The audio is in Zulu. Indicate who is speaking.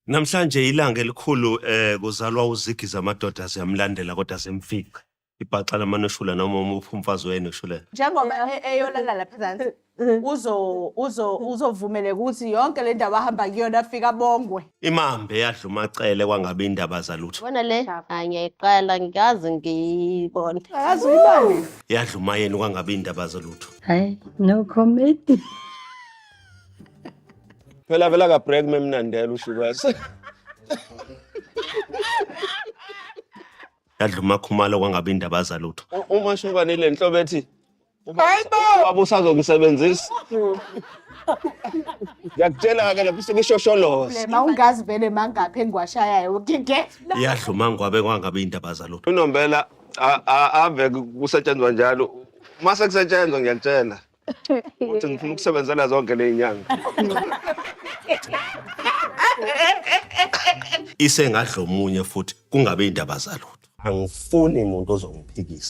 Speaker 1: Namhlanje ilanga elikhulu kuzalwa uZiggy zamadoda ziyamlandela kodwa semfica. Ibhaxa lamanoshula noma umuphi umfazi wenu shule.
Speaker 2: Njengoba eyolala lapha phansi uzovumeleka ukuthi yonke le ndaba ahamba kuyona afika bongwe.
Speaker 1: Imambe yadla umacele kwangabe indaba zalutho.
Speaker 3: Bona le ngiyayiqala ngikaze ngiyibone.
Speaker 2: Akazi uyibani?
Speaker 1: Yadla umayeni kwangabe indaba zalutho.
Speaker 4: Hayi, no comment.
Speaker 5: Phela vela ka break memnandela ushukasa.
Speaker 1: Yadla umakhumalo kwangabe indaba zalutho.
Speaker 5: Uma shukane le nhlobo ethi baba usazongisebenzisa. Ngiyakutshela ke lapho sekishosholoza.
Speaker 2: Mawungazi vele mangaphi engiwashayayo ngingena.
Speaker 1: Yadla umangwabe kwangabe indaba zalutho.
Speaker 5: Unombela ave kusetshenzwa njalo. Mase kusetshenzwa ngiyakutshela. Uthi ngifuna ukusebenzela zonke le inyanga.
Speaker 1: Isengadla omunye futhi kungabe indaba zalutho. Angifuni umuntu ozongiphikisa.